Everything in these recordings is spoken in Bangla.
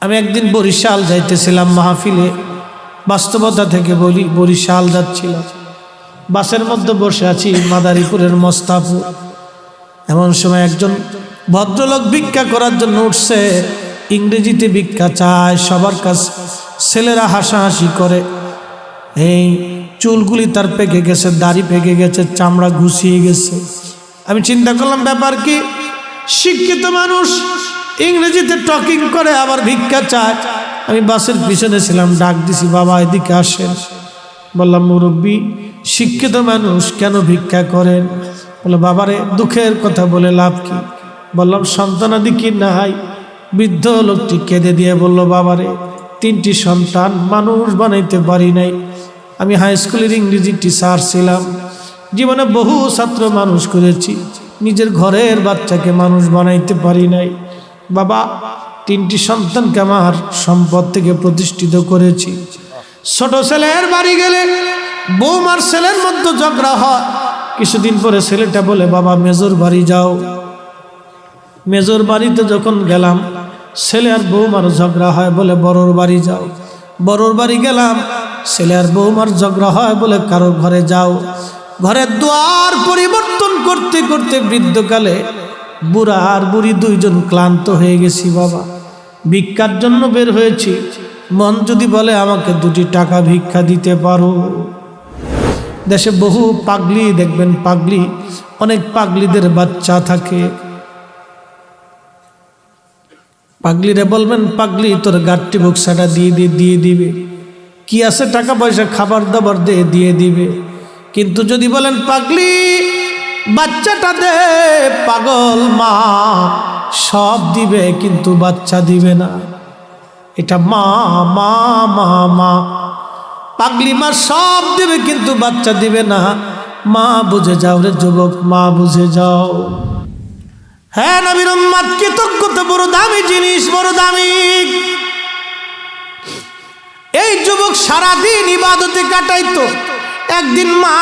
আমি একদিন বরিশাল যাইতেছিলাম মাহফিলে, বাস্তবতা থেকে বলি, বরিশাল যাচ্ছিলাম, বাসের মধ্যে বসে আছি মাদারীপুরের মোস্তাফুর। এমন সময় একজন ভদ্রলোক ভিক্ষা করার জন্য উঠছে, ইংরেজিতে ভিক্ষা চায় সবার কাছে। ছেলেরা হাসাহাসি করে, এই চুলগুলি তার পেকে গেছে, দাড়ি পেকে গেছে, চামড়া ঘুষিয়ে গেছে। আমি চিন্তা করলাম ব্যাপার কি, শিক্ষিত মানুষ ইংরেজিতে টকিং করে আবার ভিক্ষা চায়। আমি বাসের পিছনে ছিলাম, ডাক দিছি, বাবা এদিকে আসেন। বললাম মুরব্বী, শিক্ষিত মানুষ কেন ভিক্ষা করেন? বলে বাবারে দুঃখের কথা বলে লাভ কি? বললাম সন্তানাদি কি নাই? বৃদ্ধ লোকটি কেঁদে দিয়ে বলল, বাবারে 3টি সন্তান, মানুষ বানাইতে পারি নাই। আমি হাই স্কুলের ইংরেজি টিচার ছিলাম, জীবনে বহু ছাত্র মানুষ করেছি, নিজের ঘরের বাচ্চাকে মানুষ বানাইতে পারি নাই। বাবা 3টি সন্তানকে আমার সম্পদ থেকে প্রতিষ্ঠিত করেছি। ছোট ছেলের বাড়ি গেলে বৌমার ছেলের মধ্যে ঝগড়া হয়। কিছুদিন পরে ছেলেটা বলে, বাবা মেজর বাড়ি যাও। মেজর বাড়িতে যখন গেলাম, ছেলে আর বৌমার ঝগড়া হয়, বলে বড়োর বাড়ি যাও। বড়োর বাড়ি গেলাম, ছেলে আর বৌমার ঝগড়া হয়, বলে কারোর ঘরে যাও। ঘরের দুয়ার পরিবর্তন করতে করতে বৃদ্ধকালে বুড়া আর বুড়ি দুইজন ক্লান্ত হয়ে গেছি। বাবা ভিক্ষার জন্য বের হয়েছি, মন যদি বলে আমাকে 2টি টাকা ভিক্ষা দিতে পারো। দেশে বহু পাগলি দেখবেন, পাগলি, অনেক পাগলিদের বাচ্চা থাকে। পাগলিরে বলবেন, পাগলি তোর গাঠটি বক্সাটা দিয়ে দিবে, কি আছে টাকা পয়সা খাবার দাবার দিয়ে দিবে। কিন্তু যদি বলেন পাগলি বাচ্চাটা দে, পাগল মা সব দিবে কিন্তু বাচ্চা দিবে না। এটা মা মা মা মা, পাগলি মা সব দিবে কিন্তু বাচ্চা দিবে না। মা বুঝে যাও রে যুবক, মা বুঝে যাও। হ্যাঁ নবীর উম্মত, কৃতজ্ঞতা বড় দামি জিনিস, বড় দামি। এই যুবক সারাদিন ইবাদতে কাটাইতো। একদিন মা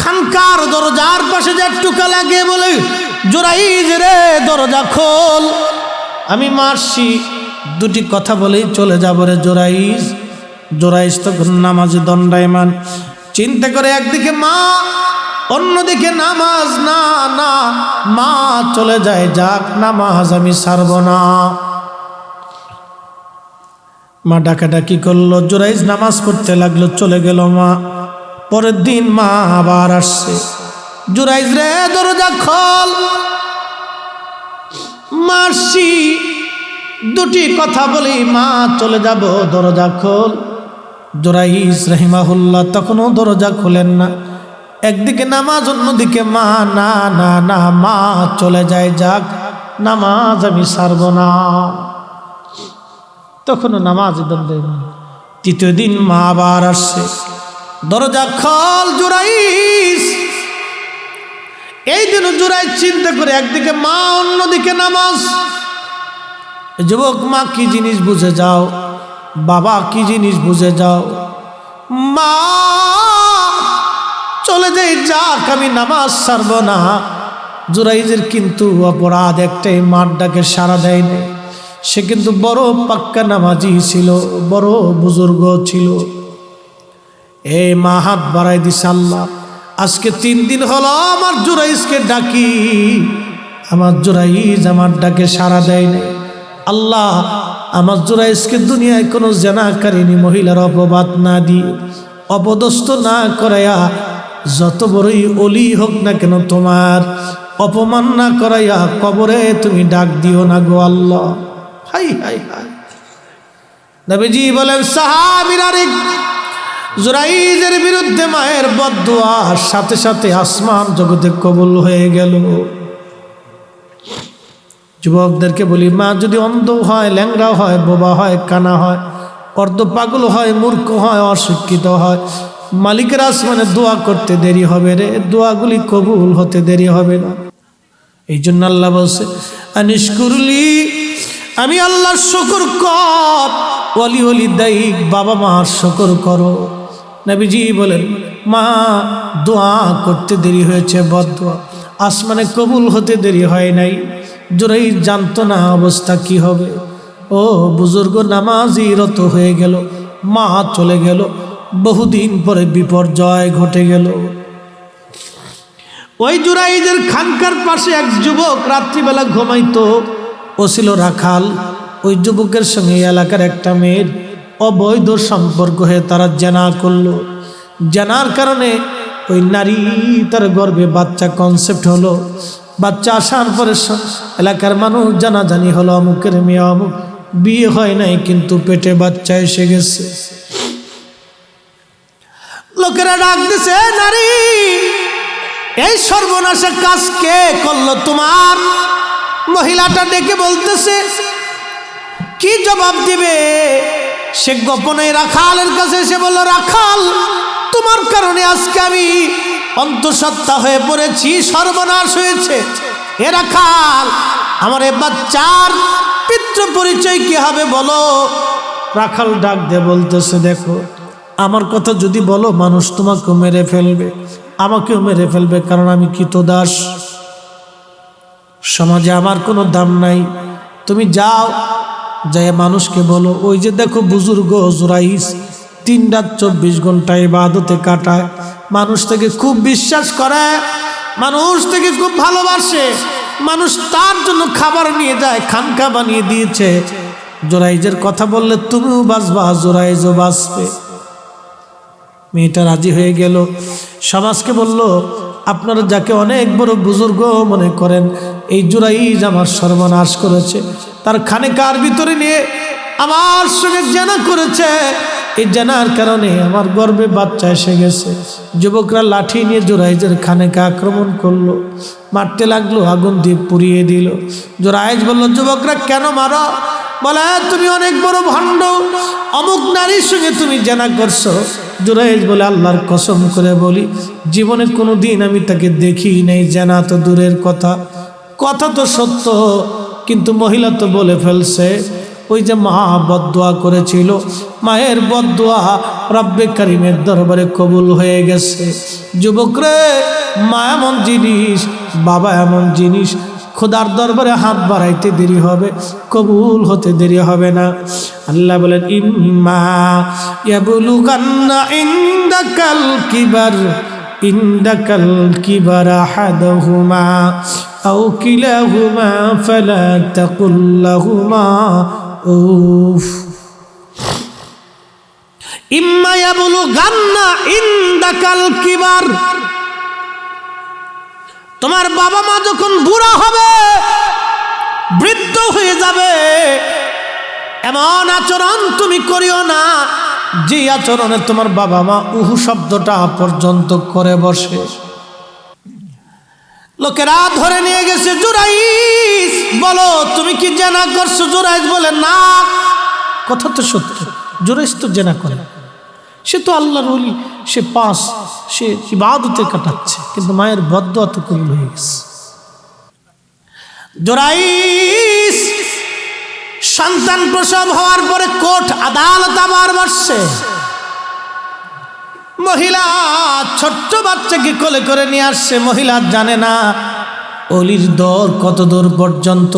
খানকার দরজার পাশে যা টুকা লাগিয়ে বলে, জোরাইজ রে দরজা খোল। আমি মারছি, 2টি কথা বলেই চলে যাব রে জোরাইজ। জোরাইজ তখন নামাজে দণ্ডায়মান, চিন্তা করে একদিকে মা, অন্যদিকে নামাজ। না না, মা চলে যায়, যাক নামাজ আমি ছাড়ব না। মা ডাকাডাকি করলো, জোরাইজ নামাজ পড়তে লাগলো, চলে গেল মা। পরের দিন মা আবার আসছে, জোরাইজ রে দরজা খোল। মারছি, 2টি কথা বলি মা চলে যাব, দরজা খোল। জোরাইজ রাহিমাহুল্লাহ তখনও দরজা খোলেন না। একদিকে নামাজ, অন্যদিকে মা। না না না, মা চলে যায়, যাক নামাজ আমি ছাড়ব না। তখনও নামাজ দণ্ডায়মান। 3য় দিন মা আবার আসছে, দরজা খোল জোরাইজ। এই দিন জোরাইজ চিন্তা করে, একদিকে মা, অন্যদিকে নামাজ। যুবক মা কি জিনিস বুঝে যাও, বাবা কি জিনিস বুঝে যাও। মা চলে যাই, যাক আমি নামাজ ছাড়ব না। জোরাইজের কিন্তু অপরাধ একটাই, মার ডাকে সাড়া দেয় না। সে কিন্তু বড় পাক্কা নামাজি ছিল, বড় বুজুর্গ ছিল। এই মা হাত বাড়াই দিছে, আল্লাহ আজকে 3 দিন হলো আমার জোরাইজকে ডাকি, আমার জোরাইজ আমার ডাকে সাড়া দেয় না। আল্লাহ আমার জোরাইজকে দুনিয়ায় কোনো জেনাকারিনী মহিলার অপবাদ না দিয়ে, অপদস্থ না করাইয়া, যত বড়ই অলি হোক না কেন তোমার অপমান না করাইয়া কবরে তুমি ডাক দিও না গো আল্লাহ। হাই হাই হাই। নবীজি বলেন, সাহাবীরা জোরাইজের বিরুদ্ধে মায়ের বদদুয়ার সাথে সাথে আসমান জগতে কবুল হয়ে গেল। যুবকদেরকে বলি, মা যদি অন্ধ হয়, ল্যাংড়া হয়, বোবা হয়, কানা হয়, অর্ধ পাগল হয়, মূর্খ হয়, অশিক্ষিত হয়, মালিকের আসমানে দোয়া করতে দেরি হবে রে, দোয়াগুলি কবুল হতে দেরি হবে না। এই জন্য আল্লাহ বলছে, আনিশকুরলি, আমি আল্লাহর শুকর কর, ওয়ালি ওয়ালি দাইক, বাবা মার শুকর করো। নবীজি বলেন, মা দোয়া করতে দেরি হয়েছে, বদদোয়া আসমানে কবুল হতে দেরি হয় নাই। জোরাইজ জানতো না অবস্থা কি হবে। ও বুজুর্গ নামাজি রত হয়ে গেল, মা চলে গেল, বহুদিন পরে বিপর্যয় ঘটে গেল। ওই জুরাইজের খানকার পাশে এক যুবক রাত্রিবেলা ঘুমাইতো, ও ছিল রাখাল। ওই যুবকের সঙ্গে এলাকার একটা মেয়ের অবৈধ সম্পর্ক হয়ে তারা জেনা করলো। জেনার কারণে ওই নারী তার গর্ভে বাচ্চা কনসেপ্ট হলো। বাচ্চা আসার পরে এলাকার মানুষ জানাজানি হলো, অমুকের মেয়ে অমুক, বিয়ে হয় নাই কিন্তু পেটে বাচ্চা এসে গেছে। লোকেরা ডাক দিছে, নারী এই সর্বনাশের কাজ কে করলো তোমার? মহিলাটা ডেকে বলতেছে, কি জবাব দিবে? সে গোপনে রাখালের কাছে এসে বলল, রাখাল, তোমার কারণে আজকে আমি অন্তঃসত্ত্বা হয়ে পড়েছি, সর্বনাশ হয়েছে। এ রাখাল, আমার এ বাচ্চার পিতৃ পরিচয় কি হবে বলো? রাখাল ডাক দিয়ে বলতেছে, দেখো, আমার কথা যদি বলো মানুষ তোমাকেও মেরে ফেলবে, আমাকেও মেরে ফেলবে, কারণ আমি কৃতদাস, সমাজে আমার কোনো দাম নাই। তুমি যাও, যাই মানুষকে বলো, ওই যে দেখো বুজুর্গ জুরাইস 3 রাত 24 ঘন্টা ইবাদতে কাটায়, মানুষ থেকে খুব বিশ্বাস করে, মানুষ থেকে খুব ভালোবাসে, মানুষ তার জন্য খাবার নিয়ে যায়, খানকা বানিয়ে দিয়েছে। জুরাইজের কথা বললে তুমিও বাঁচবা, জুরাইজও বাঁচবে। মেয়েটা রাজি হয়ে গেল। সমাজকে বলল, আপনারা যাকে অনেক বড় বুজুর্গ মনে করেন, এই জুরাইজ আমার সর্বনাশ করেছে, তার খানেকার ভিতরে নিয়ে আমার সঙ্গে জেনা করেছে, এই জেনার কারণে আমার গর্ভে বাচ্চা এসে গেছে। যুবকরা লাঠি নিয়ে জুরাইজের খানেকা আক্রমণ করলো, মারতে লাগলো, আগুন দিয়ে পুড়িয়ে দিল। জুরাইজ বলল, যুবকরা কেন মারো? বলে, তুমি অনেক বড় ভণ্ড, অমুক নারীর সঙ্গে তুমি জেনা করছো। জুরাইজ বলে, আল্লাহর কসম করে বলি, জীবনে কোনো দিন আমি তাকে দেখি নাই, জেনা তো দূরের কথা, কথা তো সত্য, কিন্তু মহিলা তো বলে ফেলছে। ওই যে মা বদদোয়া করেছিল, মায়ের বদদোয়া রব্বে কারিমের দরবারে কবুল হয়ে গেছে। যুবকরে, মা এমন জিনিস, বাবা এমন জিনিস, খোদার দরবারে হাত বাড়াইতে দেরি হবে, কবুল হতে দেরি হবে না। আল্লাহ বলেন, ইম্মা ইয়াবলুগান্না ইনদাকাল কিবার আহাদুহুমা আও কিলাহুমা ফালা তাকুল লাহুমা উফ। ইম্মা ইয়াবলুগান্না ইনদাকাল কিবার, তোমার বাবা মা যখন বুড়া হবে, বৃদ্ধ হয়ে যাবে, এমন আচরণ তুমি করিও না যে আচরণে তোমার বাবা মা উহু শব্দটা পর্যন্ত করে বসে। লোকেরা ধরে নিয়ে গেছে, জুরাইজ বলো তুমি কি জেনা করছো? জুরাইজ বলে, না। কথা তো সত্য, জুরাইজ তো জেনা করে, সে তো আল্লাহর ওলি, সে ইবাদতে কাটাচ্ছে, কিন্তু মায়ের বদদোয়া তো কবুল হয়ে গেছে। জুরাইজ সন্তান প্রসব হওয়ার পরে কোর্ট আদালত আবার বসছে। মহিলা ছোট্ট বাচ্চাকে কোলে করে নিয়ে আসছে। মহিলা জানে না অলির দর কত দূর পর্যন্ত,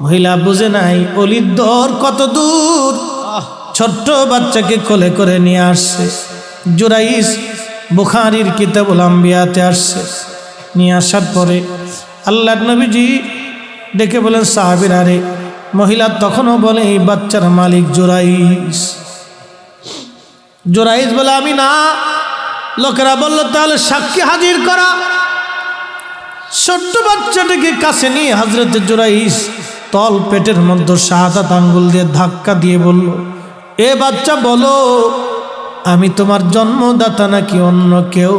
মহিলা বুঝে নাই অলির দর কত দূর। ছোট্ট বাচ্চাকে কোলে করে নিয়ে আসছে। জুরাইজ বুখারীর কিতাবুল আম্বিয়াতে আসছে। নিয়ে আসার পরে আল্লাহর নবীজি ডেকে বলেন, সাহাবীরা রে, মহিলা তখনও বলে, এই বাচ্চার মালিক জুরাইজ। জুরাইজ বলে, আমি না। লোকেরা বলল, তাহলে সাক্ষী হাজির করা। ছোট্ট বাচ্চাটাকে কাছে নিয়ে হযরত জুরাইজ তল পেটের মধ্যে শাহাদাত আঙ্গুল দিয়ে ধাক্কা দিয়ে বলল, এ বাচ্চা বলো, আমি তোমার জন্মদাতা নাকি অন্য কেউ?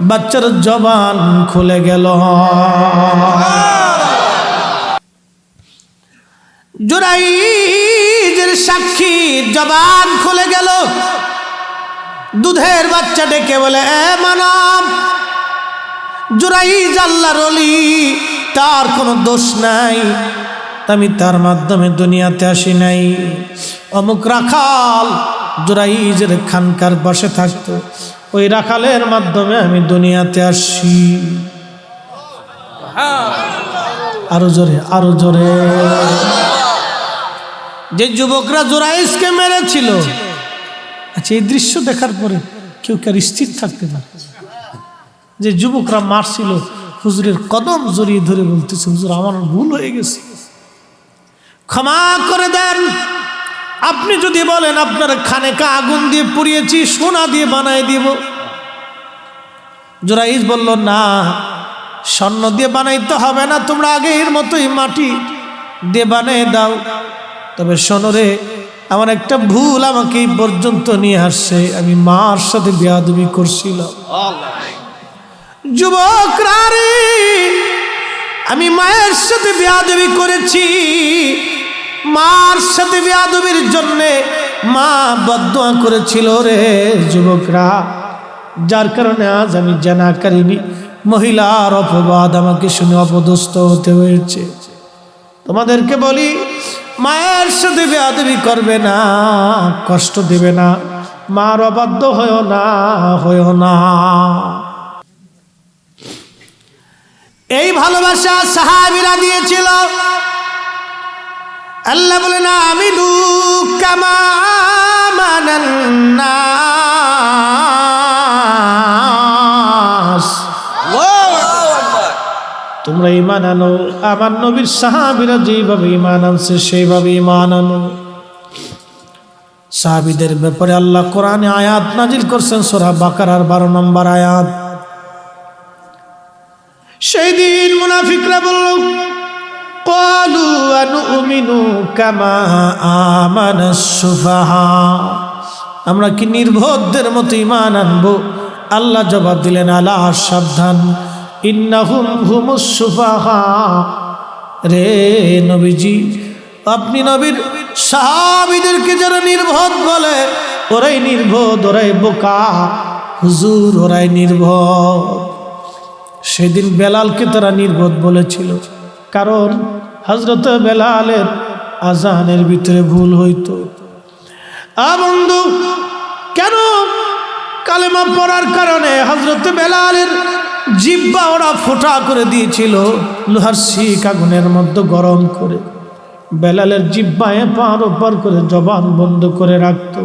বাচ্চার জবান খুলে গেল। জুরাইজের সাক্ষী জবান খুলে গেল। দুধের বাচ্চা ডেকে বলে, এ মানব, জুরাইজ আল্লাহর ওলি, তার কোনো দোষ নাই, আমি তার মাধ্যমে দুনিয়াতে আসি নাই। অমুক রাখাল জুরাইজের খানকার পাশে থাকতো, ওই রাখালের মাধ্যমে আমি দুনিয়াতে আসি। আরো জোরে, আরো জোরে। যে যুবকরা জুরাইজকে মেরেছিল, আচ্ছা এই দৃশ্য দেখার পরে কেউ কার স্থির থাকতে পারে? যে যুবকরা মারছিল, হুজুরের কদম জড়িয়ে ধরে বলতেছে, হুজুর আমার ভুল হয়ে গেছে, ক্ষমা করে দেন। আপনি যদি বলেন আপনার খানেকা আগুন দিয়ে পুড়িয়েছি, সোনা দিয়ে বানাই দিব। জুরাইজ বলল, না, স্বর্ণ দিয়ে বানাইতে হবে না, তোমরা আগের মতোই মাটি দিয়ে বানিয়ে দাও। তবে শোনো রে, আমার একটা ভুল আমাকে এই পর্যন্ত নিয়ে আসছে, আমি মার সাথে বেয়াদবি করছিলাম। যুবকরা রে, আমি মায়ের সাথে বেয়াদবি করেছি, মার সাথে বেয়াদবির জন্যে মা বদদুয়া করেছিল রে যুবকরা, যার কারণে আজ আমি জানাকারিনী মহিলার অপবাদ আমাকে শুনে অপদস্থ হতে হয়েছে। তোমাদেরকে বলি, মায়ের সাথে বেয়াদবি করবে না, কষ্ট দেবে না, মার অবাধ্য হয়েও না। এই ভালোবাসা সাহাবীরা দিয়েছিল। আল্লাহ বলেন, আমিনু কামা আমানান নাস। তোমরা ঈমান আনো, আমার নবীর সাহাবীরা যেভাবে ঈমান আনছে সেইভাবে ঈমান আনো। সাহাবীদের ব্যাপারে আল্লাহ কোরআনে আয়াত নাজিল করছেন, সূরা বাকারার 12 নম্বর আয়াত। সেই দিন মুনাফিকরা বলল, ক্বালু আনুমিনু কামা আমানাস সুফাহা, আমরা কি নির্বোধদের মতো ঈমান আনবো? আল্লাহ জবাব দিলেন, আলা, সাবধান, ইন্নাহুম হুমুস সুফাহা। রে নবীজি, আপনি নবীর সাহাবীদেরকে যারা নির্বোধ বলে, ওরাই নির্বোধ, ওরাই বোকা। হুজুর, ওরাই নির্বোধ। সেদিন বেলালকে তারা নির্বোধ বলেছিল, কারণ হযরত বেলালের আজানের ভিতরে ভুল হইতো। বন্ধু, কেন? কালেমা পড়ার কারণে হযরত বেলালের জিহ্বা ওরা ফোঁটা করে দিয়েছিল, লোহার শিক আগুনের মধ্যে গরম করে। বেলালের জিহ্বায় পার ওপার করে জবান বন্ধ করে রাখত।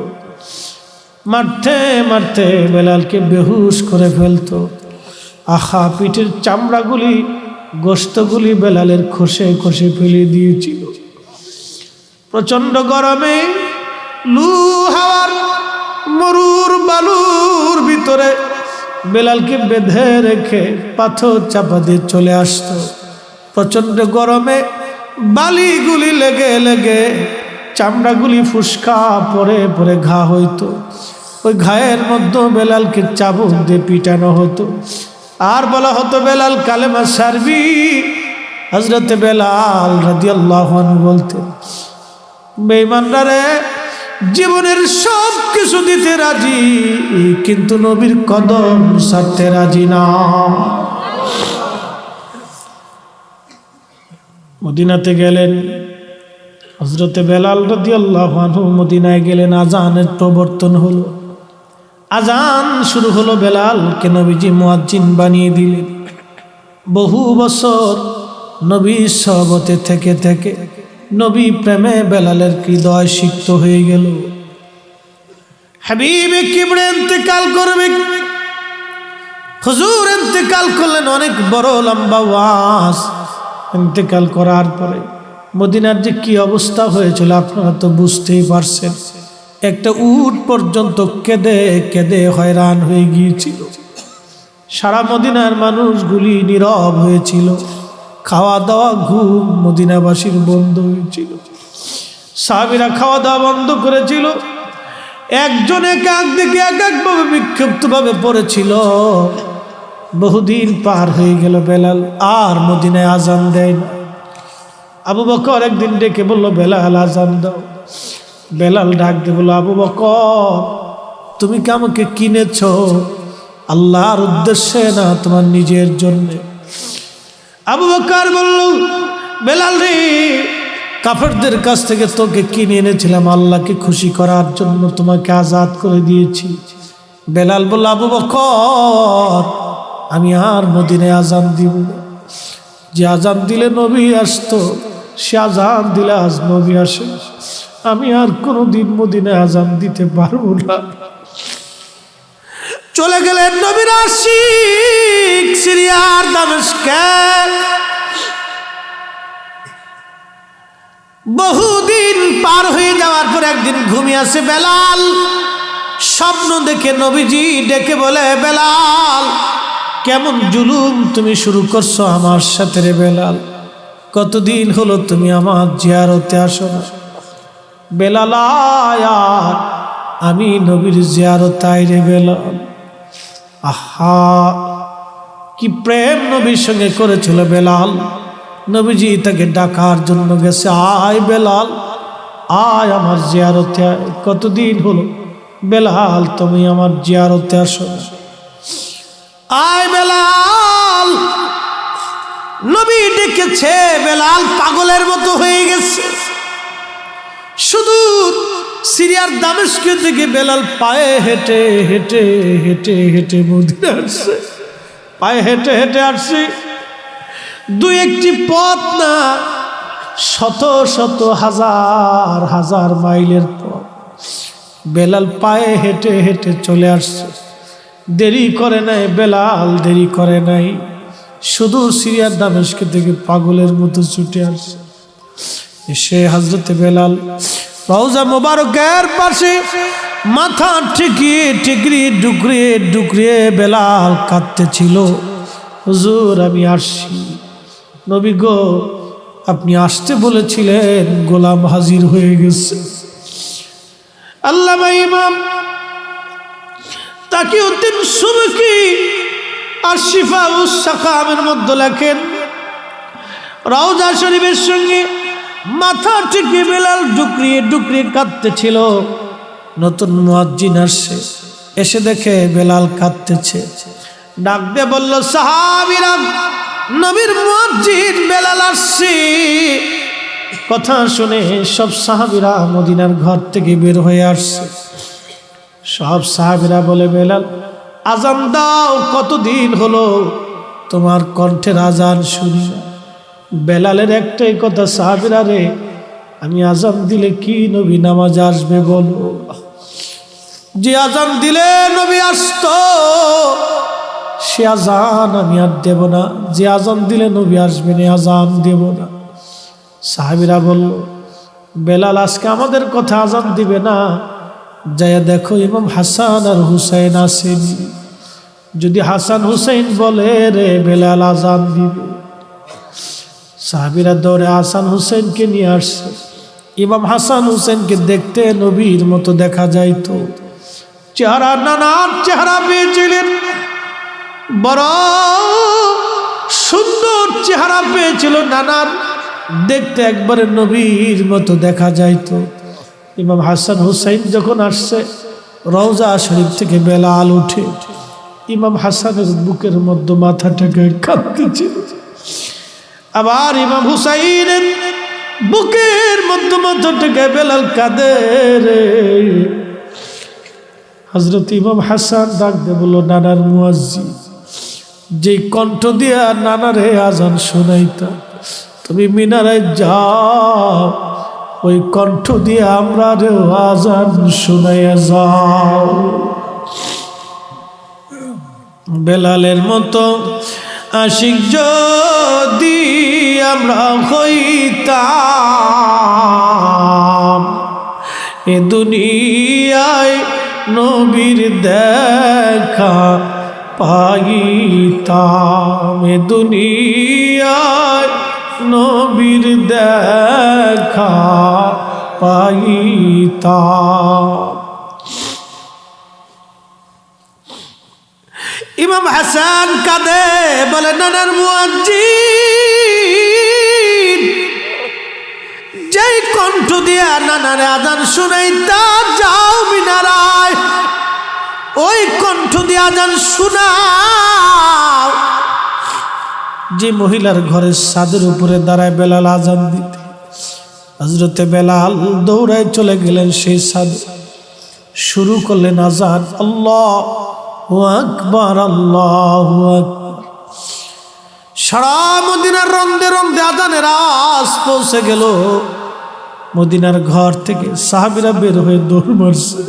মারতে মারতে বেলালকে বেহুশ করে ফেলতো। আহা, পিঠের চামড়াগুলি, গোশতগুলি বেলালের খসে খসে ফেলে দিয়েছিল। প্রচন্ড গরমে লু হাওয়ার মরুর বালুর ভিতরে বেলালকে বেঁধে রেখে পাথর চাপা দিয়ে চলে আসতো। প্রচন্ড গরমে বালিগুলি লেগে লেগে চামড়াগুলি ফুসকা পরে পরে ঘা হইতো। ওই ঘায়ের মধ্যে বেলালকে চাবুক দিয়ে পিটানো হতো, আর বলা হতো, বেলাল কালেমা সারবি। হযরত বেলাল রাদিয়াল্লাহু আনহু বলতেন, বেঈমানরা রে, জীবনের সব কিছু দিতে রাজি, কিন্তু নবীর কদম ছাড়তে রাজি না। মদিনাতে গেলেন হযরত বেলাল রাদিয়াল্লাহু আনহু, মদিনায় গেলেন, আজানের প্রবর্তন হলো। আজান শুরু হলো, বেলালকে নবীজি মুয়াজ্জিন বানিয়ে দিলেন। বহু বছর নবীর সহবতে থেকে থেকে নবী প্রেমে বেলালের হৃদয় সিক্ত হয়ে গেল। হাবিবে কিবরে ইন্তেকাল করবে, হুজুর ইন্তেকাল করলেন, অনেক বড় লম্বা ওয়াজ। ইন্তেকাল করার পরে মদিনার যে কি অবস্থা হয়েছিল আপনারা তো বুঝতেই পারছেন। একটা উট পর্যন্ত কেঁদে কেঁদে হয়রান হয়ে গিয়েছিল। সারা মদিনার মানুষগুলি নীরব হয়েছিল, খাওয়া দাওয়া ঘুম মদিনাবাসীর বন্ধ হয়েছিল। সাহাবীরা খাওয়া দাওয়া বন্ধ করেছিল। একজন এক দিকে এক একভাবে বিক্ষিপ্তভাবে পড়েছিল। বহুদিন পার হয়ে গেল, বেলাল আর মদিনায় আজান দেয় না। আবু বকর একদিন ডেকে বলল, বেলাল আজান দাও। বেলাল ডাক দিয়ে বলল, আবু বকর, তুমি কি আমাকে কিনেছ? আল্লাহর উদ্দেশ্যে না তোমার নিজের জন্য? আবু বকর বলল, বেলাল রে, কাফেরদের কাছ থেকে তোকে কিনে এনেছিলাম, আল্লাহকে খুশি করার জন্য তোমাকে আজাদ করে দিয়েছি। বেলাল বলল, আবু বকর, আমি আর মদিনায় আজান দিব না। যে আজান দিলে নবী আসতো, সে আজান দিলে আজ নবী আসে। আমি আর কোনোদিন মদিনায় আজান দিতে পারবো না। চলে গেলেন নবীর আশিক সিরিয়ার দামেস্কে। বহুদিন পার হয়ে যাওয়ার পর একদিন ঘুমিয়ে আসে বেলাল। স্বপ্ন দেখে নবীজি ডেকে বলে, বেলাল কেমন জুলুম তুমি শুরু করছো আমার সাথে রে বেলাল, কতদিন হলো তুমি আমার জিয়ারতে আসো না। বেলাল আয়া, আমি নবীর জিয়ারতে আই রে বেলাল। আহা, কি প্রেম নবীর সঙ্গে করেছিল বেলাল। নবীজি তাকে ডাকার জন্য গেছে, আয় বেলাল আয় আমার জিয়ারতে আয়, কতদিন হলো বেলাল তুমি আমার জিয়ারতে আসো না। আয় বেলাল। নবী ডেকেছে, বেলাল পাগলের মতো হয়ে গেছে। শুধু সিরিয়ার দামেস্ক থেকে বেলাল পায়ে হেঁটে হেঁটে হেঁটে হেঁটে মদিনা আসছে। পায়ে হেঁটে হেঁটে আসছে, দুই একটি পথ না, শত শত হাজার হাজার মাইলের পথ বেলাল পায়ে হেঁটে হেঁটে চলে আসছে। দেরি করে নাই বেলাল, দেরি করে নাই, শুধু সিরিয়ার দামেস্ক থেকে পাগলের মতো ছুটে আসছে। এসে হযরতে বেলাল রওজা মোবারকের পাশে মাথা ঠেকিয়ে ঠেকরিয়ে ডুকরিয়ে ডুকরিয়ে বেলাল কাঁদতেছিল, হুজুর আমি আসছি। নবী গো, আপনি আসতে বলেছিলেন, গোলাম হাজির হয়ে গেছে। আল্লামা ইমাম তাকিউদ্দিন সুবকি আর শিফাউস সাকামের মধ্যে লেখেন, রওজা শরীফের সঙ্গে মাথা ঠেকে বেলাল ডুকরিয়ে ডুকরিয়ে কাঁদতেছিল। নতুন মুয়াজ্জিন আসছে, এসে দেখে বেলাল কাঁদতেছে, ডাক দিয়ে বলল, সাহাবীরা নবীর মুয়াজ্জিন বেলাল আসছে। কথা শুনে সব সাহাবীরা মদিনার ঘর থেকে বের হয়ে আসছে। সব সাহাবীরা বলে, বেলাল আজান দাও, কতদিন হলো তোমার কণ্ঠের আজান শুনি। বেলালের একটাই কথা, সাহাবীরা রে, আমি আজান দিলে কি নবী নামাজ আসবে বলো? যে আজান দিলে নবী আসতো সে আজান আমি আর দেব না, যে আজান দিলে নবী আসবেন আজান দেব না। সাহাবীরা বলল, বেলাল আজকে আমাদের কথা আজান দিবে না, যাইয়া দেখো ইমাম হাসান আর হুসাইন আসেনি, যদি হাসান হুসাইন বলে রে বেলাল আজান দিবে। সাহাবীরা দৌড়ে হাসান হুসেনকে নিয়ে আসছে। ইমাম হাসান হুসেনকে দেখতে নবীর মতো দেখা যাইতো, চেহারা নানার চেহারা পেয়েছিলেন, বড় সুন্দর চেহারা পেয়েছিল নানার, দেখতে একবারে নবীর মতো দেখা যাইতো। ইমাম হাসান হুসাইন যখন আসছে, রওজা শরীফ থেকে বেলাল উঠে ইমাম হাসানের বুকের মধ্যে মাথাটাকে কাঁদতেছিল। আবার ইমাম হুসাইনের বুকের মধ্যে মাথাটাকে বেলাল কাঁদে রে। হযরত ইমাম হাসান ডাক দিয়ে বলল, নানার মুয়াজ্জিন, যে কণ্ঠ দিয়া নানারে আজান শোনাইতা, তুমি মিনারে যাও, ওই কণ্ঠ দিয়ে আমরা রে আজান শোনাইয়া যাও। বেলালের মতো আশিক যদি আমরা হইতাম, এ দুনিয়ায় নবীর দেখা পাইতাম, এ দুনিয়ায় নবীর দেখা পাইতাম। ইমাম হাসান কাঁদে, বলে, নানার মুয়াজ্জিন, যেই কণ্ঠ দিয়া নানারে আজান শুনাইতা, যাও মিনারায়, ওই কণ্ঠ দিয়ে আজান শুনাও। যে মহিলার ঘরের ছাদের উপরে দাঁড়ায় বেলাল আজান দিতে, হযরতে বেলাল দৌড়ায় চলে গেলেন সেই ছাদে, শুরু করলেন আজান, আল্লাহু আকবার আল্লাহু আকবার। সারা মদিনার রন্দে রন্দে আজানের আওয়াজ পৌঁছে গেল। মদিনার ঘর থেকে সাহাবীরা বের হয়ে দৌড় মারছে।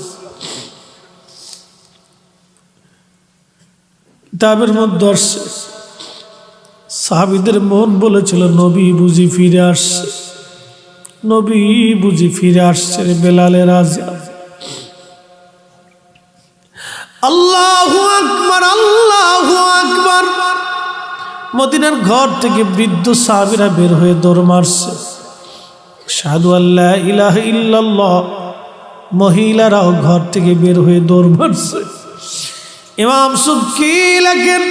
কিতাবের মধ্যে আসছে সাহাবীদের মন বলেছিল নবী বুঝি ফিরে আসছে, নবী বুঝি ফিরে আসছে। বেলালের আযান, আল্লাহু আকবার, আল্লাহু আকবার। মদিনার ঘর থেকে বৃদ্ধ সাহাবীরা বের হয়ে দৌড় মারছে। আশহাদু আল্লা ইলাহা ইল্লাল্লাহ। মহিলারাও ঘর থেকে বের হয়ে দৌড় মারছে। ইমাম সুবকি লেখেন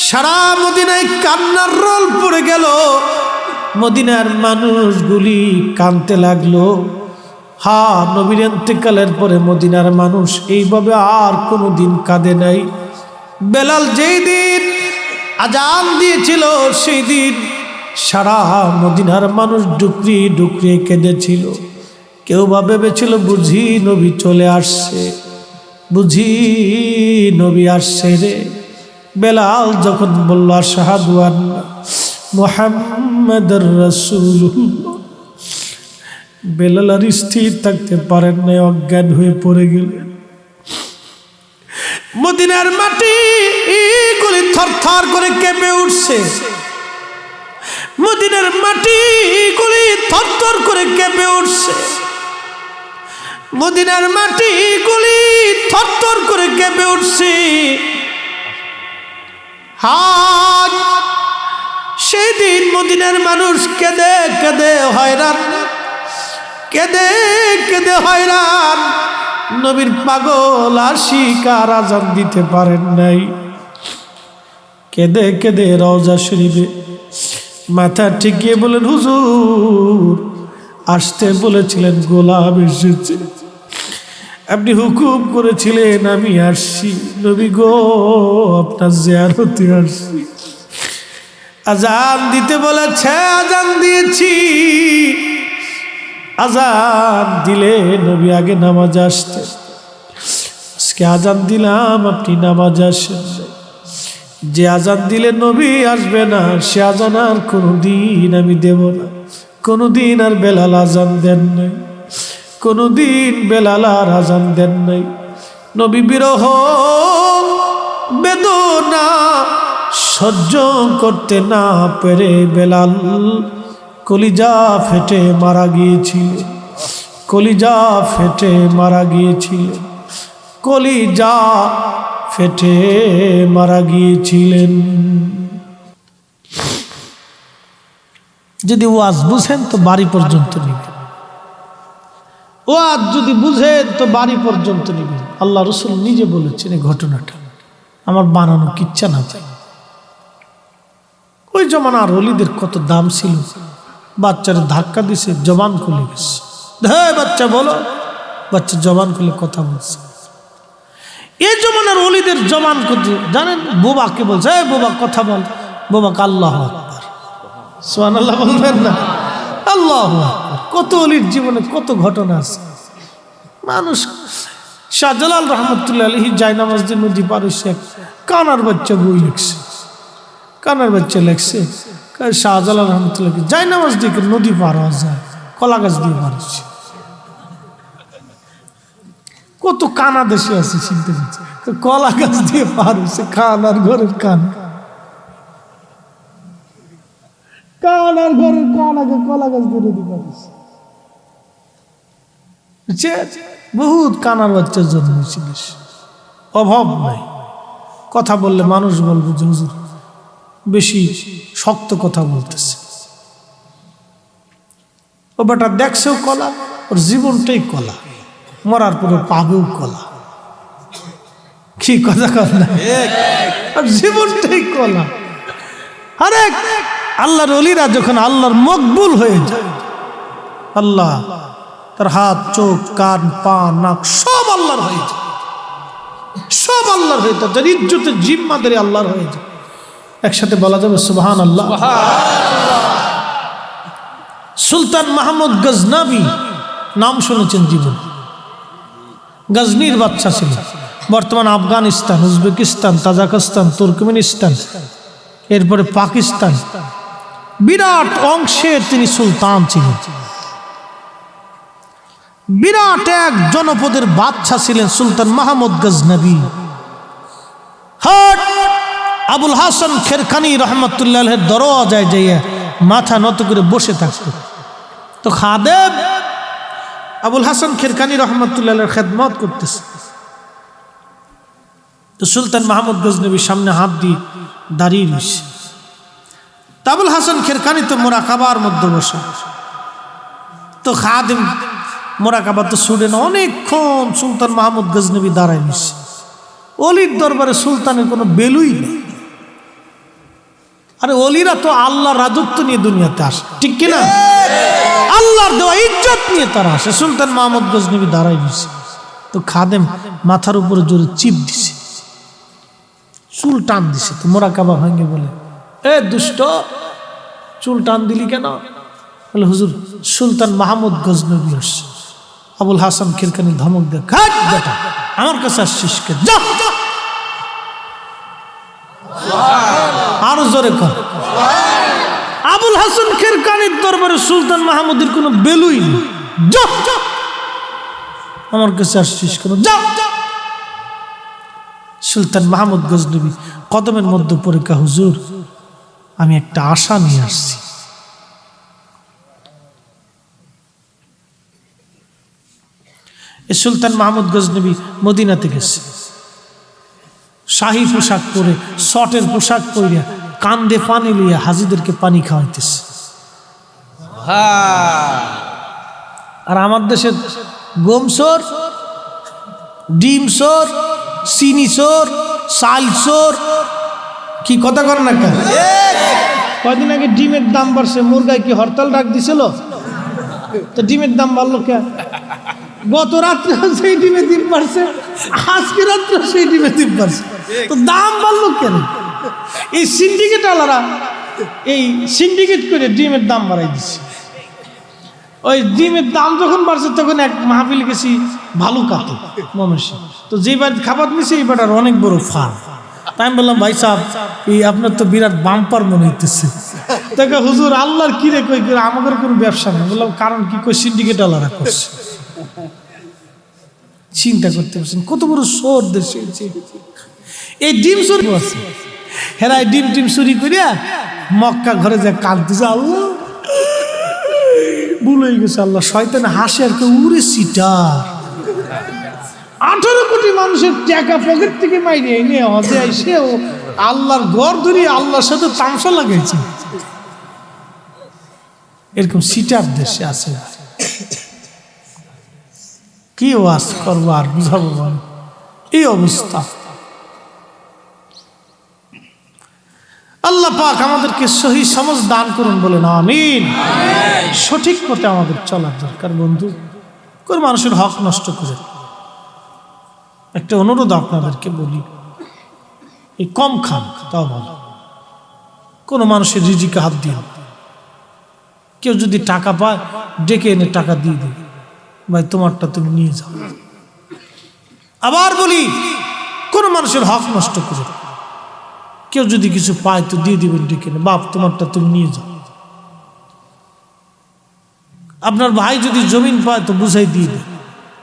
সারা মদিনায় কান্নার রোল পড়ে গেল। মদিনার মানুষগুলি কাঁদতে লাগলো। নবীর ইন্তেকালের পরে মদিনার মানুষ এইভাবে আর কোনোদিন কাঁদে নাই। বেলাল যেই দিন আজান দিয়েছিল সেই দিন সারা মদিনার মানুষ ডুকরি ডুকরি কেঁদেছিল। কেউ বা ভেবেছিল বুঝি নবী চলে আসছে, বুঝি নবী আসছে রে। বেলাল যখন বলল আশহাদু আন্না মুহাম্মাদুর রাসূলুল্লাহ, বেলাল আর স্থির থাকতে পারেন না, অজ্ঞান হয়ে পড়ে গেলেন। মদিনার মাটি গুলি থরথর করে কেঁপে উঠছে। মদিনার মাটি গুলি থরথর করে কেঁপে উঠছে। মদিনার মাটি গুলি থরথর করে কেঁপে উঠছে। সেদিন মদিনার মানুষ কেঁদে কেঁদে হয়রান, কেঁদে কেঁদে হয়রান। নবীর পাগল আশিক আর আযান দিতে পারেন নাই। কেঁদে কেঁদে রওজা শরীফে মাথা ঠেকিয়ে বলেন হুজুর আসতে বলেছিলেন, গোলাম এসেছে, আপনি হুকুম করেছিলেন আমি আসছি। নবী গো আপনার জিয়ারতে আসছি। আযান দিতে বলেছে, আযান দিয়েছি। আযান দিলে নবী আগে নামাজ আসতে, আজকে আযান দিলাম আপনি নামাজ আসেন। যে আযান দিলে নবী আসবে না সে আযান আর কোনোদিন আমি দেব না। কোনোদিন আর বেলাল আযান দেন নাই, কোনোদিন বেলাল আর আযান দেন নাই। নবী বিরহ বেদনা সহ্য করতে না পেরে বেলাল কলিজা ফেটে মারা গিয়েছিল, কলিজা ফেটে মারা গিয়েছিল, কলিজা ফেটে মারা গিয়েছিলেন। যদি ওয়াজ বুঝেন তো বাড়ি পর্যন্ত নিবেন, ওয়াজ যদি বুঝেন তো বাড়ি পর্যন্ত নিবেন। আল্লাহ রাসূল নিজে বলেছেন এই ঘটনাটা, আমার বানানো কিচ্ছা না। ওই জমানার ওলিদের কত দাম ছিল। বাচ্চারা ধাক্কা দিছে, জবান খুলে গেছে। হ্যাঁ বাচ্চা বলো, বাচ্চা জবান খুলে কথা বলছে। এই জমানার ওলিদের জবান কত জানেন? বোবাকে বলছে বোবা কথা বল, বোবাকে আল্লাহু আকবার, সুবহানাল্লাহ বলবেন না? আল্লাহু আকবার। কত ওলির জীবনে কত ঘটনা আছে। মানুষ শাহজালাল রহমতুল্লাহ আলাইহি জায়নামাজ দিয়ে নদী পার হইছে, কানার বাচ্চা বই লিখছে, কানার বাচ্চা লেখছে শাহজালাল রহমতুল্লাহ জায়নামাজ দিয়ে নদী পার হওয়া যায়, কলা গাছ দিয়ে পার হচ্ছে। কত কানা দেশে আছে চিনতে পারছে, কলা গাছ দিয়ে পার হচ্ছে। কানার ঘরের কান, কানার ঘরের কান আগে কলা গাছ দিয়ে নদী পার হচ্ছে। বহুত কানার বাচ্চার জন্ম হয়েছে, বেশ অভাব নাই। কথা বললে মানুষ বলবে যে হুজুর বেশি শক্ত কথা বলতেছে। ও বেটা দেখছেও কলা, ওর জীবনটাই কলা, মরার পরে পাবেও কলা। কি কথা কর না, আর জীবনটাই কলা। আরে আল্লাহর ওলিরা যখন আল্লাহর মকবুল হয়ে যায়, আল্লাহ তার হাত চোখ কান পা নাক সব আল্লাহর হয়ে যায়, সব আল্লাহর হয়ে যায়। তার ইজ্জতের জিম্মাদারি আল্লাহর হয়ে যায়। একসাথে বলা যাবে সুবহানাল্লাহ। সুলতান মাহমুদ গজনবী নাম শুনেছেন জীবন, গজনির বাদশা ছিল। বর্তমান আফগানিস্তান, উজবেকিস্তান, তাজিকিস্তান, তুর্কমেনিস্তান, এরপরে পাকিস্তান, বিরাট অংশের তিনি সুলতান ছিলেন। বিরাট এক জনপদের বাদশা ছিলেন সুলতান মাহমুদ গজনবী। আবুল হাসান খেরখানি রহমতুল্লাহের দরওয়াজায় যাইয়া মাথা নত করে বসে থাকত। তো খাদেম আবুল হাসান খেরখানি রহমতুল্লাহের খেদমত করতেছে। তো সুলতান মাহমুদ গজনবীর সামনে হাত দিয়ে দাঁড়িয়ে রয়েছে। আবুল হাসান খেরখানি তো মোরাকাবার মধ্যে বসে। তো খাদেম মোরাকাবা তো ছুটে না, অনেকক্ষণ সুলতান মাহমুদ গজনবী দাঁড়ায় নিছে। অলির দরবারে সুলতানের কোনো বেলুই নেই। আরে অলিরা তো আল্লাহর রাজত্ব নিয়ে দুনিয়াতে আসে, ঠিক কিনা? আল্লাহর দেওয়া ইজ্জত নিয়ে তারা আসে। সুলতান মাহমুদ গজনবী দাঁড়ায় নিছে। তো খাদেম মাথার উপরে জোরে চিপ দিছে, চুল টান দিছে। তো মোরাকাবা ভাঙ্গে বলে, এ দুষ্ট, চুল টান দিলি কেন? বলে, হুজুর সুলতান মাহমুদ গজনবী আসছে। আবুল হাসান খেরখানি ধমক দেয়, খাট বেটা, আমার কাছে আসছিস কে? যা। আরো জোরে কর। আবুল হাসান খেরখানির দরবারে সুলতান মাহমুদের কোনো বেলুই নেই। যা, আমার কাছে আসছিস কেন? যা। সুলতান মাহমুদ গজনবী কদমের মধ্যে পরীক্ষা, হুজুর আমি একটা আশা নিয়ে আসছি। সুলতান মাহমুদ গজনবী মদিনাতে গেছে, শাহী পোশাক পরে, শটের পোশাক পরে, কান্দে পানি লিয়ে হাজিদেরকে পানি খাওয়াইতেছে। আর আমার দেশে গম চোর, ডিম চোর, চিনি চোর, চাল চোর, কি কথা কর না কেন? কয়দিন আগে ডিমের দাম বাড়ছে, মুরগায় কি হরতাল ডাক দিছিল? তো ডিমের দাম বাড়লো কে? গত রাত্রে সেই ডিমে ডিম বাড়ছে, আজকে রাত্রে সেই ডিমে ডিম বাড়ছে, তো দাম বাড়লো কেন? এই সিন্ডিকেট আলারা এই সিন্ডিকেট করে ডিমের দাম বাড়াই দিচ্ছে। ওই ডিমের দাম যখন বাড়ছে তখন এক মাহফিল গেছি ভালুকাতে ময়মনসিংহ। তো যে বাড়িতে খাবার নিছে এই বাড়ির অনেক বড় ফার্ম। তাই আমি বললাম, ভাই সাহেব এই আপনার তো বিরাট বাম্পার মনে হইতেছে। দেখো হুজুর আল্লাহর কি রে কই করে, আমাদের কোনো ব্যবসা নেই। বললাম কারণ কি? কই সিন্ডিকেট আলারা করছে। চিন্তা করতে পারছেন কত বড় চোর দেশে এই ডিম চুরি আছে। হেরা ডিম টিম চুরি করিয়া মক্কা ঘরে যায় কাঁদতেছে, আল্লাহ ভুল হয়ে গেছে, আল্লাহ শয়তান হাসে আর কেউ উড়ে সিটার। 18 কোটি মানুষের টাকা পকেট থেকে মাইরে এনে হজে আইসেও আল্লাহর ঘর ধরিয়ে আল্লাহর সাথে তামসা লাগাইছে। এরকম সিটার দেশে আছে। কি ওয়াজ করবো আর বুঝাবো এই অবস্থা। আল্লাহ পাক আমাদেরকে সহি সমঝ দান করুন, বলেন আমিন। সঠিক পথে আমাদের চলার দরকার বন্ধু। কোন মানুষের হক নষ্ট করে। একটা অনুরোধ আপনাদেরকে বলি, এই কম খান তাও ভালো, কোন মানুষের রিজিকে হাত দিয়ে। কেউ যদি টাকা পায় ডেকে এনে টাকা দিয়ে দেবে, ভাই তোমারটা তুমি নিয়ে যাও। আবার বলি, কোন মানুষের হক নষ্ট করে। কেউ যদি কিছু পায় তো দিয়ে দিবেন ডেকে এনে, বাপ তোমারটা তুমি নিয়ে যাও। আপনার ভাই যদি জমিন পায় তো বুঝাই দিয়ে দেন,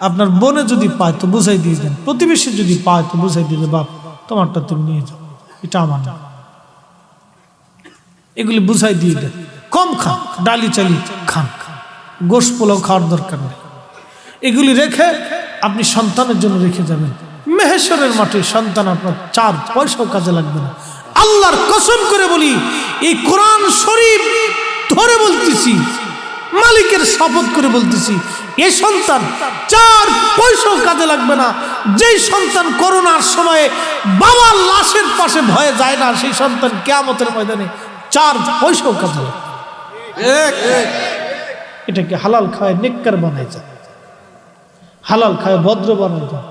আপনার বোনে যদি পায় তো বুঝাই দিয়ে দেন, প্রতিবেশী যদি পায় তো বুঝাই দিলে, বাপ তোমারটা তুমি নিয়ে যাও, এটা আমার না। এগুলি বুঝাই দিয়ে দেন। কম খান, ডালি চালি খান, গোশ পোলাও খাওয়ার দরকার নেই। এগুলি রেখে আপনি সন্তানের জন্য রেখে যাবেন। মেহেশ্বরের মাঠে সন্তান আপনার 4 পয়সাও কাজে লাগবে না। আল্লাহর কসম করে বলি, এই কোরআন শরীফ ধরে বলতেছি, মালিকের শপথ করে বলতেছি, এই সন্তান 4 পয়সাও কাজে লাগবে না। যেই সন্তান করোনার সময়ে বাবার লাশের পাশে ভয়ে যায় না, সেই সন্তান কিয়ামতের ময়দানে 4 পয়সাও কাজে লাগবে। এটাকে হালাল খায় নেককার বানায় যায়, হালাল খায় ভদ্র বানায় যায়।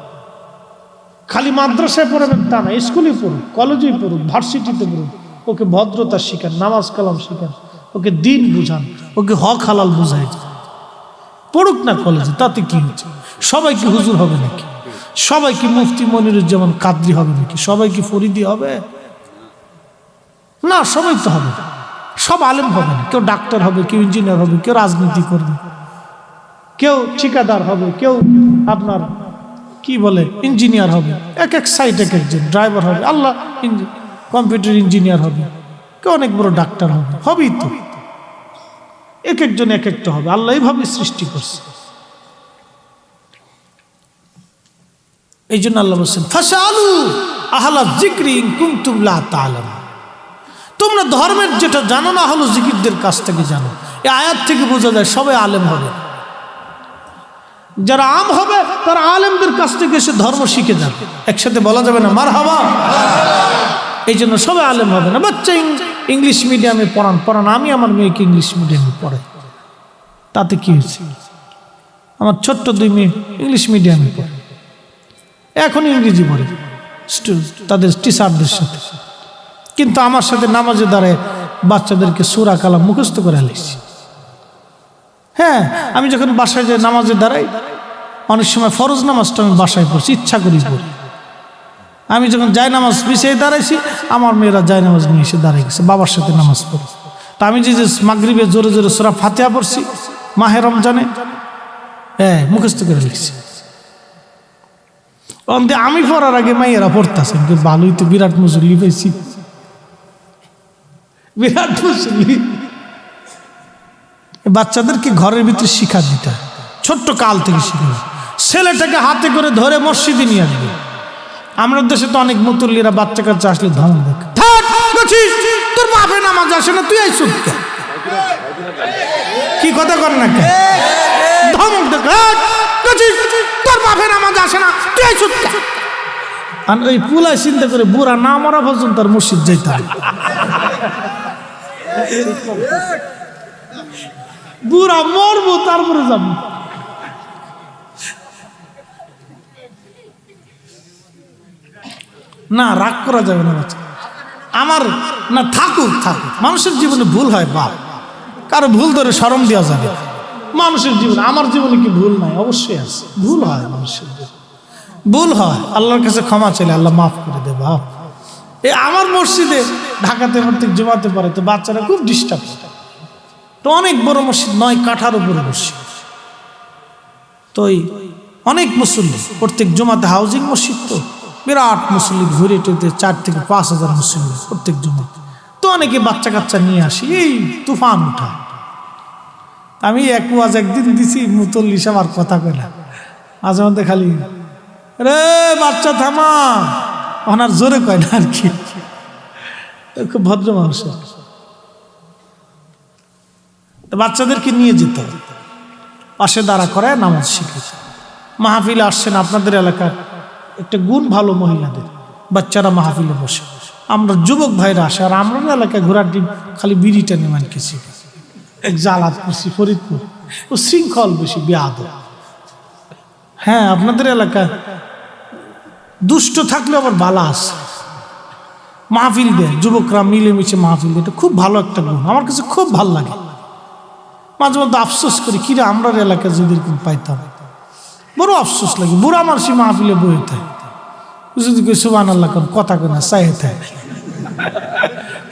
খালি মাদ্রাসায় পড়াবেন তা না, স্কুলে পড়ুক, কলেজে পড়ুক, ভার্সিটিতে পড়ুক, ওকে ভদ্রতা শিখান, নামাজ কালাম শিখান, ওকে দিন বুঝান, ওকে হক হালাল বুঝাই। পড়ুক না কলেজে, তাতে কি হচ্ছে? সবাই কি হুজুর হবে নাকি? সবাই কি মুফতি মনিরুজ্জামান কাদরি হবে নাকি? সবাই কি ফরিদি হবে না? সবাই তো হবে, সব আলেম হবে না। কেউ ডাক্তার হবে, কেউ ইঞ্জিনিয়ার হবে, কেউ রাজনীতি করবে, কেউ ঠিকাদার হবে, কেউ আপনার কি বলে ইঞ্জিনিয়ার হবে, এক এক সাইড এক একজন ড্রাইভার হবে, আল্লাহ কম্পিউটার ইঞ্জিনিয়ার হবে, কেউ অনেক বড় ডাক্তার হবে, হবেই তো, এক একজন এক একটা হবে। আল্লাহ এইভাবে সৃষ্টি করছে। এই জন্য আল্লাহ বলছেন ফাসআলু আহলা যিকরি ইন কুনতুম লা তা'লামুন, তোমরা ধর্মের যেটা জানো না হলো জিকিরদের কাছ থেকে জানো। এই আয়াত থেকে বোঝা যায় সবাই আলেম হবে, যারা আম হবে তারা আলেমদের কাছ থেকে এসে ধর্ম শিখে যাবে। একসাথে বলা যাবে না মারহাবা? এই জন্য সবাই আলেম হবে না। বাচ্চা ইংলিশ মিডিয়ামে পড়ান, আমি আমার মেয়েকে ইংলিশ মিডিয়ামে পড়াই, তাতে কি হয়েছে? আমার ছোট্ট 2 মেয়ে ইংলিশ মিডিয়ামে পড়ে, এখন ইংরেজি পড়ে তাদের টিচারদের সাথে, কিন্তু আমার সাথে নামাজে দাঁড়ায় বাচ্চাদেরকে সূরা কালাম মুখস্থ করে আলাইছি। হ্যাঁ, আমি যখন বাসায় যাই নামাজে দাঁড়াই, অনেক সময় ফরজ নামাজটা আমি বাসায় পড়ছি, ইচ্ছা করি পড়ি। আমি যখন যাই নামাজ পিছিয়ে দাঁড়াইছি, আমার মেয়েরা যাই নামাজ নিয়ে এসে দাঁড়িয়ে গেছে, বাবার সাথে নামাজ পড়ে। তা আমি যে মাগরিবে জোরে জোরে সূরা ফাতিহা পড়ছি মাহে রমজানে, হ্যাঁ মুখস্থ করে লিখছি। আমি পড়ার আগে মাইয়েরা পড়তেছে, ভালোই তো, বিরাট মুসল্লি পেয়েছি, বিরাট মুসল্লি। বাচ্চাদেরকে ঘরের ভিতরে শিক্ষা দিতে হয়, ছোট্ট কাল থেকে শিখবে। ছেলেটাকে হাতে করে ধরে মসজিদে নিয়ে আসবে। আমাদের দেশে তো অনেক মুতল্লিরা বাচ্চা কাচ্চা আসলে ধমক দেখে, তোর বাপে নামাজ আসে না, তুই আইসুদ কি কথা কর না, ধমক দেখে, তোর বাপে নামাজ আসে না, তুই আইসুদ। আর ওই পুলাই চিন্তা করে বুড়া না মরা পর্যন্ত তার মসজিদ যাইতে হবে। বুড়া মরবো তারপরে যাব। না, রাগ করা যাবে না বাচ্চা আমার, না থাকুক। মানুষের জীবনে ভুল হয়, বাপ কারো ভুল ধরে শরম দেওয়া যাবে। মানুষের জীবনে, আমার জীবনে কি ভুল নাই? অবশ্যই আছে, ভুল হয়, মানুষের ভুল হয়। আল্লাহর কাছে ক্ষমা চাইলে আল্লাহ মাফ করে দেবে। এই আমার মসজিদে ঢাকাতে প্রত্যেক জুমাতে পড়ে, তো বাচ্চারা খুব ডিস্টার্ব। তো অনেক বড় মসজিদ, 9 কাঠার উপরে মসজিদ, তো অনেক মুসল্লি প্রত্যেক জুমাতে, হাউজিং মসজিদ তো বিরাট মুসল্লি, ঘুরে টেতে 4 থেকে 5 হাজার মুসল্লি প্রত্যেক জুমাতে। তো অনেকে বাচ্চা কাচ্চা নিয়ে আসি, এই তুফান উঠা। আমি এক ওয়াজ একদিন দিছি, মুতল্লি সাহেব আর কথা কয় না, মাঝে মধ্যে খালি রে বাচ্চা থামা, ওনার জোরে কয় না আর কি, খুব ভদ্র মানুষ। বাচ্চাদেরকে নিয়ে যেতে হবে, পাশে দাঁড়া করে নামাজ শিখে। মাহফিলে আসছেন, আপনাদের এলাকার একটা গুণ ভালো মহিলাদের, বাচ্চারা মাহফিলে বসে, আমরা যুবক ভাইরা আসে, আর আমরা এলাকায় ঘোরার দিন খালি বিড়িটা নেমান কিছু এক জালাত করছি ফরিদপুর, ও শৃঙ্খল বেশি বেয়াদব। হ্যাঁ, আপনাদের এলাকা দুষ্ট থাকলে আবার বালা আছে, মাহফিল দেয়, যুবকরা মিলেমিশে মাহফিল দেয়, এটা খুব ভালো একটা গুণ, আমার কাছে খুব ভালো লাগে। মাঝে মধ্যে আফসোস করি, কিরে আমরা এলাকায় যদি এরকম পাইতাম, বড় আফসোস লাগে। বুড়া মার্সি মাহফিলে বয়ে থাকে, যদি কেউ সুবহানাল্লাহ কথা কেনা চাই থাকে,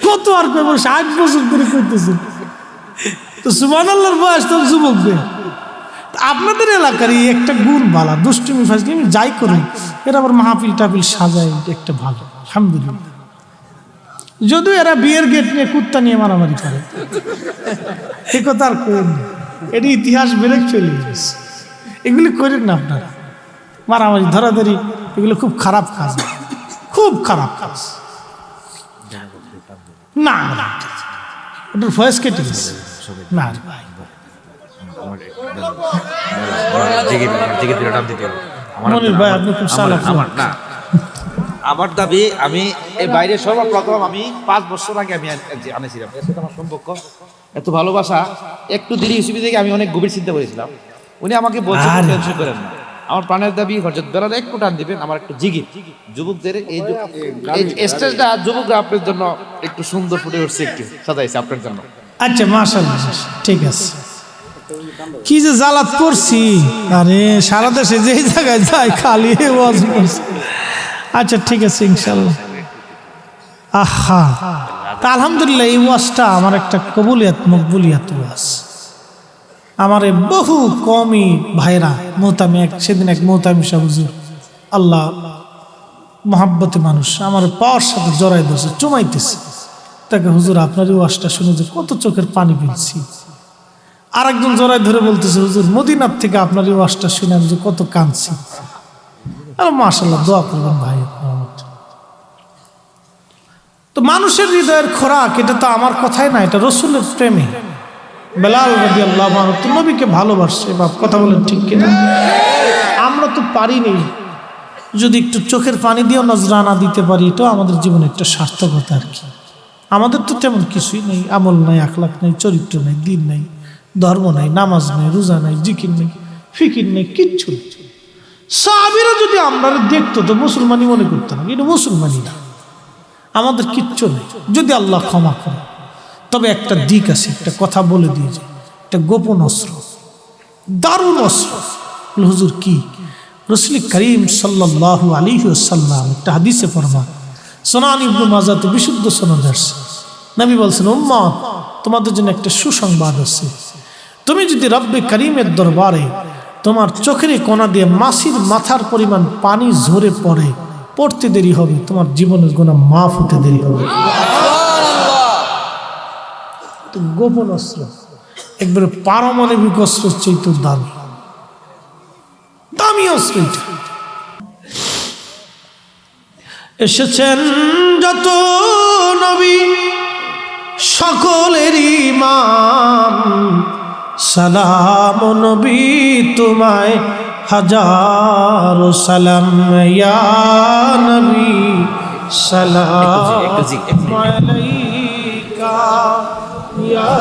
কত আর কই বসে 8 বছর ধরে করতেছে, তো সুবহানাল্লাহর বয়স তো যুবকদের। আপনাদের এলাকার এই একটা গুণ ভালো, দুষ্টুমি ফাজলামি যাই করি, এরা আবার মাহফিল টাফিল সাজায়, একটা ভালো, আলহামদুলিল্লাহ। যদিও এরা বিয়ের গেট নিয়ে কুত্তা নিয়ে মারামারি করে, এ কথা আর করেন না, এটি ইতিহাস বেড়ে চলে গেছে। এগুলি করেন না আপনারা, মারামারি ধরাধরি, এগুলো খুব খারাপ কাজ, খুব খারাপ কাজ। না ওটার ভয়েস কেটে গেছে, না মনির ভাই আপনি খুব সালাম। আমার দাবি, আমি এই বাইরে সর্বপ্রথম আমি 5 বছর আগে আমি আনেছিলাম, এর সাথে আমার সম্পর্ক এত ভালোবাসা, একটু দেরি হিসেবে থেকে আমি অনেক গভীর চিন্তা করেছিলাম। উনি আমাকে বলছেন টেনশন করেন না, আমার প্রাণের দাবি হযরত বেলাল একটু টান দিবেন, আমার একটু জিগির যুবকদের এই স্টেজটা যুবকরা আপনার জন্য একটু সুন্দর ফুটে উঠছে, একটু সাজাইছে আপনার জন্য। আচ্ছা মাশাআল্লাহ, ঠিক আছে। কি যে জালাত করছি, আরে সারা দেশে যেই জায়গায় যাই খালি ওয়াজ করছি। আচ্ছা ঠিক আছে ইনশাআল্লাহ। আহা, তা আলহামদুলিল্লাহ এই ওয়াজটা আমার একটা কবুলিয়াত মকবুলিয়াত ওয়াজ। আমারে বহু কমই ভাইরা মোহতামি সেদিন এক মোহতামি সাহেব হুজুর, আল্লাহ মহাব্বতে মানুষ, আমার পাওয়ার সাথে জড়াই ধরছে, চুমাইতেছে। তাকে হুজুর আপনারই ওয়াজটা শুনে যে কত চোখের পানি ফেলছি। আর একজন জড়াই ধরে বলতেছে, হুজুর মদিনার থেকে আপনারই ওয়াজটা শুনে আমি যে কত কাঁদছি। আর মাশাআল্লাহ, দোয়া করবেন ভাই। তো মানুষের হৃদয়ের খোরাক, এটা তো আমার কথাই না, এটা রসুলের প্রেমে। বেলাল রাদিয়াল্লাহু আনহু তো নবীকে ভালোবাসে। বাপ কথা বলেন ঠিক কিনা? আমরা তো পারিনি। যদি একটু চোখের পানি দিয়েও নজরানা দিতে পারি, এটাও আমাদের জীবনে একটা সার্থকতা আর কি। আমাদের তো তেমন কিছুই নেই, আমল নাই, আখলাক নেই, চরিত্র নেই, দিন নেই, ধর্ম নাই, নামাজ নেই, রোজা নাই, জিকির নেই, ফিকির নেই, কিচ্ছু নেই। সাহাবীরা যদি আমরা দেখতো তো মুসলমানই মনে করতো না, এটা মুসলমানই না, আমাদের কিচ্ছু নেই। যদি আল্লাহ ক্ষমা করে, তবে একটা দিক আছে, একটা কথা বলে দিয়ে যায়, একটা গোপন অস্ত্র, দারুণ অস্ত্র। হুজুর কি? রাসূল করিম সাল্লাল্লাহু আলাইহি ওয়াসাল্লাম একটা হাদিসে ফরমান, সুনান ইবনে মাজাতে বিশুদ্ধ সনদ আছে, নবী বলছেন, উম্মত তোমাদের জন্য একটা সুসংবাদ আছে। তুমি যদি রব্বে করিমের দরবারে তোমার চোখের কোণা দিয়ে মাছির মাথার পরিমাণ পানি ঝরে পড়তে দেরি হবে, তোমার জীবনের গুনাহ মাফ হতে দেরি হবে। তো গোপন অস্ত্র, একবারে পারমাণবিক অস্ত্রের চাইতে দামি অস্ত্র এটা। এসেছেন যত নবী সকলের ইমাম, সালাম নবী তোমায় হাজার সালাম, ইয়া নবী সালাম আলাইকা, ইয়া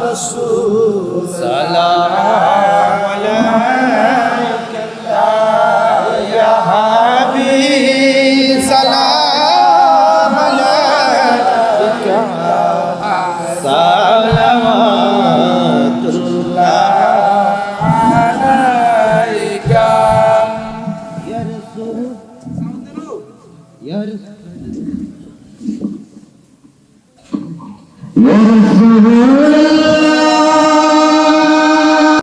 রাসূল সালাম আলাইকা, ইয়া হাবিব সালাম আলাইকা, সালাওয়াতুল্লাহ আলাইকা, ইয়া রাসূল ইয়া রাসূল